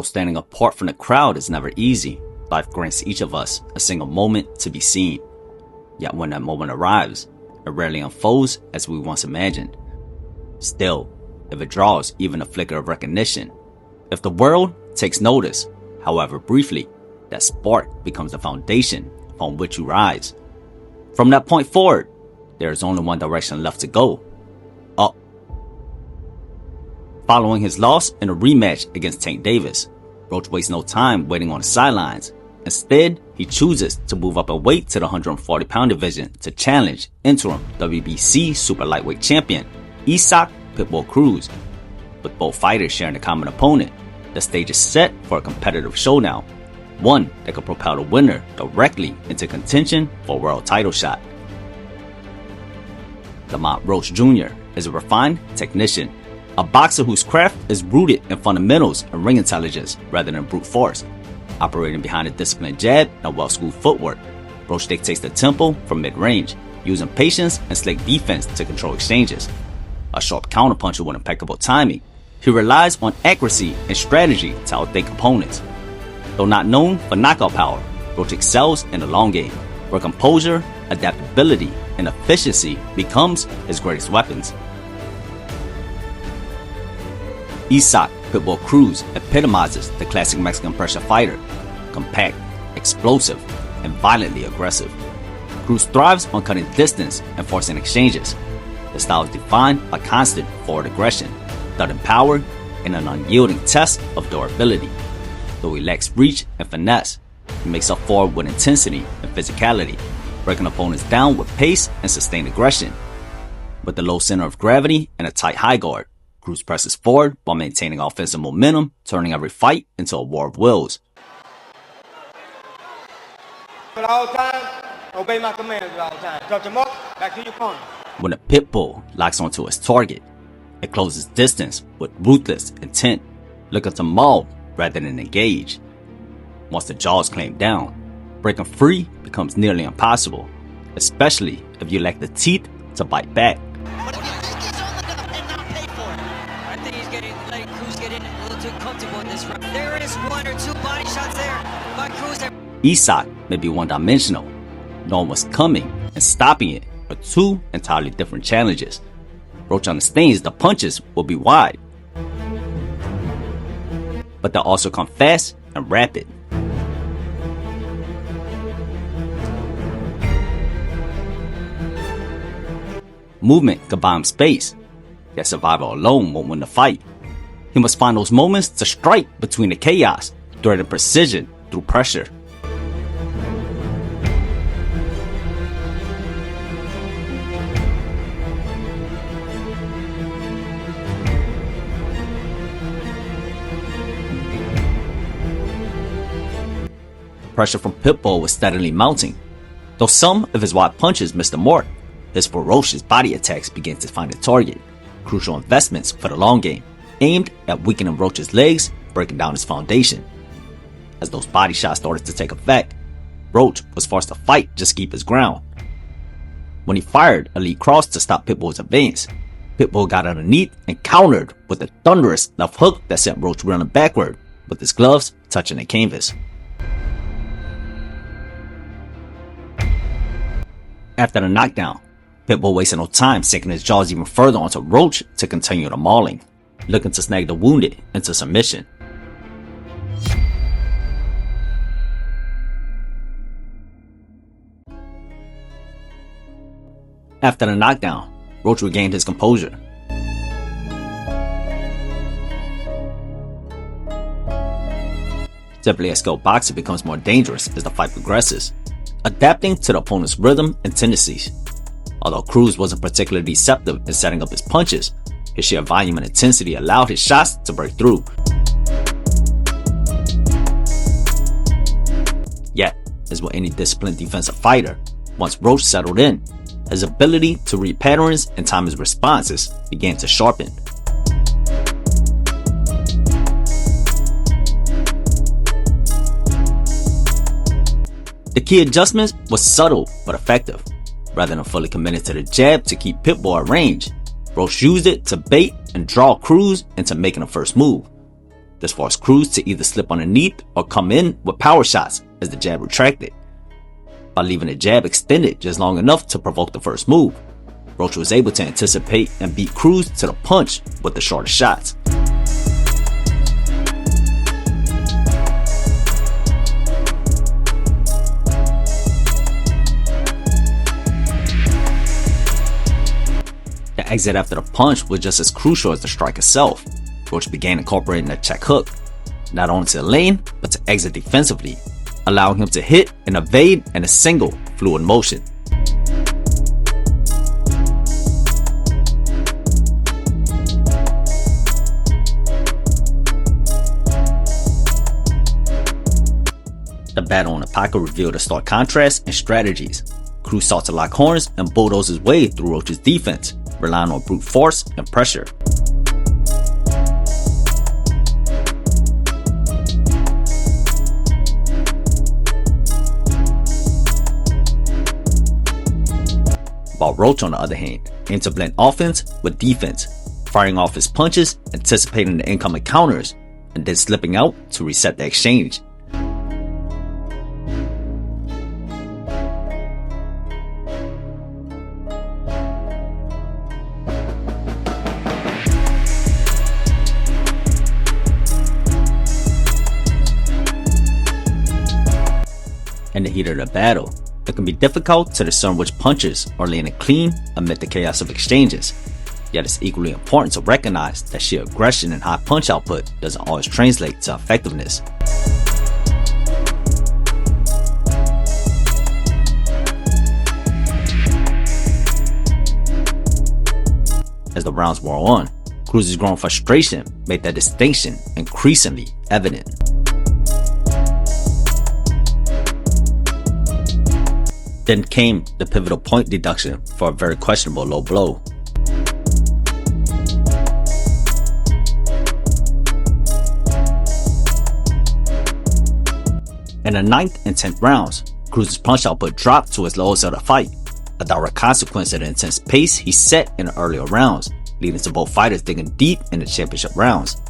standing apart from the crowd is never easy, life grants each of us a single moment to be seen. Yet when that moment arrives, it rarely unfolds as we once imagined. Still, if it draws even a flicker of recognition, if the world takes notice, however briefly, that spark becomes the foundation upon which you rise. From that point forward, there is only one direction left to go: up. Following his loss in a rematch against Tank Davis, Roach wastes no time waiting on the sidelines. Instead, he chooses to move up in weight to the 140-pound division to challenge interim WBC Super Lightweight champion Isaac Pitbull Cruz. With both fighters sharing a common opponent, the stage is set for a competitive showdown, one that could propel the winner directly into contention for a world title shot. Lamont Roach Jr. is a refined technician, a boxer whose craft is rooted in fundamentals and ring intelligence rather than brute force. Operating behind a disciplined jab and well-schooled footwork, Roach dictates the tempo from mid-range, using patience and slick defense to control exchanges. A sharp counterpuncher with impeccable timing, he relies on accuracy and strategy to outthink opponents. Though not known for knockout power, Roach excels in the long game, where composure, adaptability, and efficiency becomes his greatest weapons. Isaac Pitbull Cruz epitomizes the classic Mexican pressure fighter: compact, explosive, and violently aggressive. Cruz thrives on cutting distance and forcing exchanges. His style is defined by constant forward aggression, sudden power, and an unyielding test of durability. Though he lacks reach and finesse, he makes up for it with intensity and physicality, breaking opponents down with pace and sustained aggression. With the low center of gravity and a tight high guard, Cruz presses forward while maintaining offensive momentum, turning every fight into a war of wills. At all times, obey my commands at all times. Touch him up, back to your opponent. When a pit bull locks onto his target, it closes distance with ruthless intent, looking to maul rather than engage. Once the jaw is clamped down, breaking free becomes nearly impossible, especially if you lack the teeth to bite back. But if you think he's on the top and not pay for it, I think he's letting Cruz get in a little too comfortable in this round. There is one or two body shots there by Cruz. Isaac may be one-dimensional. Knowing what's coming and stopping it are two entirely different challenges. Roach understands the punches will be wide, but they'll also come fast and rapid. Movement can buy him space, yet survival alone won't win the fight. He must find those moments to strike between the chaos, threading precision through pressure. Pressure from Pitbull was steadily mounting. Though some of his wide punches missed the mark, his ferocious body attacks began to find a target. Crucial investments for the long game, aimed at weakening Roach's legs, breaking down his foundation. As those body shots started to take effect, Roach was forced to fight just to keep his ground. When he fired a lead cross to stop Pitbull's advance, Pitbull got underneath and countered with a thunderous left hook that sent Roach running backward, with his gloves touching the canvas. After the knockdown, Pitbull wasted no time sinking his jaws even further onto Roach to continue the mauling, looking to snag the wounded into submission. After the knockdown, Roach regained his composure. Typically, a skilled boxer becomes more dangerous as the fight progresses, adapting to the opponent's rhythm and tendencies. Although Cruz wasn't particularly deceptive in setting up his punches, his sheer volume and intensity allowed his shots to break through. Yet, as with any disciplined defensive fighter, once Roach settled in, his ability to read patterns and time his responses began to sharpen. The key adjustment was subtle but effective. Rather than fully committed to the jab to keep Pitbull at range, Roach used it to bait and draw Cruz into making a first move. This forced Cruz to either slip underneath or come in with power shots as the jab retracted. By leaving the jab extended just long enough to provoke the first move, Roach was able to anticipate and beat Cruz to the punch with the shorter shots. The exit after the punch was just as crucial as the strike itself. Roach began incorporating a check hook, not only to the lane, but to exit defensively, allowing him to hit and evade in a single, fluid motion. The battle in the pocket revealed a stark contrast in strategies. Cruz sought to lock horns and bulldoze his way through Roach's defense, relying on brute force and pressure. While Roach, on the other hand, aimed to blend offense with defense, firing off his punches, anticipating the incoming counters, and then slipping out to reset the exchange. In the heat of the battle, it can be difficult to discern which punches are landing clean amid the chaos of exchanges. Yet it's equally important to recognize that sheer aggression and high punch output doesn't always translate to effectiveness. As the rounds wore on, Cruz's growing frustration made that distinction increasingly evident. Then came the pivotal point deduction for a very questionable low blow. In the 9th and 10th rounds, Cruz's punch output dropped to his lowest of the fight, a direct consequence of the intense pace he set in the earlier rounds, leading to both fighters digging deep in the championship rounds.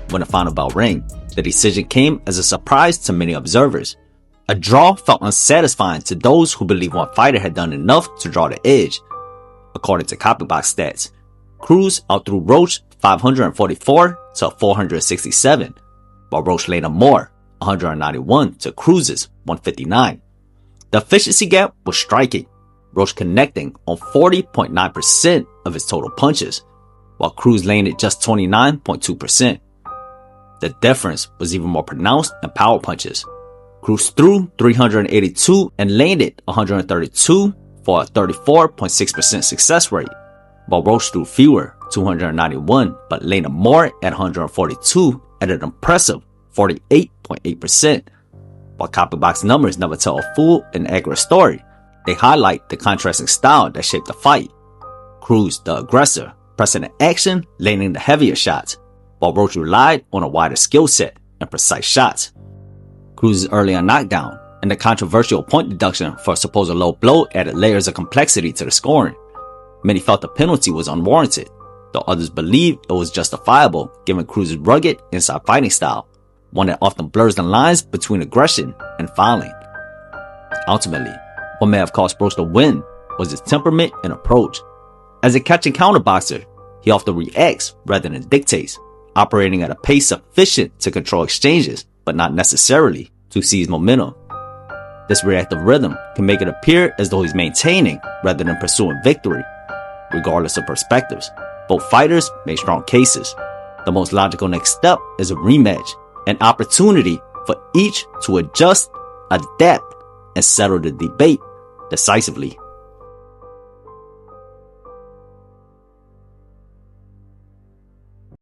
When the final bell rang, the decision came as a surprise to many observers. A draw felt unsatisfying to those who believed one fighter had done enough to draw the edge. According to Copybox stats, Cruz outthrew Roach 544 to 467, while Roach laid him more, 191 to Cruz's 159. The efficiency gap was striking, Roach connecting on 40.9% of his total punches, while Cruz landed just 29.2%. The difference was even more pronounced in power punches. Cruz threw 382 and landed 132 for a 34.6% success rate, while Roach threw fewer, 291, but landed more at 142 at an impressive 48.8%. While Copybox numbers never tell a full and accurate story, they highlight the contrasting style that shaped the fight. Cruz, the aggressor, pressing the action, landing the heavier shots, while Roach relied on a wider skill set and precise shots. Cruz's earlier knockdown and the controversial point deduction for a supposed low blow added layers of complexity to the scoring. Many felt the penalty was unwarranted, though others believed it was justifiable given Cruz's rugged inside fighting style, one that often blurs the lines between aggression and fouling. Ultimately, what may have cost Roach the win was his temperament and approach. As a catch and counter boxer, he often reacts rather than dictates, operating at a pace sufficient to control exchanges, but not necessarily to seize momentum. This reactive rhythm can make it appear as though he's maintaining rather than pursuing victory. Regardless of perspectives, both fighters made strong cases. The most logical next step is a rematch, an opportunity for each to adjust, adapt, and settle the debate decisively.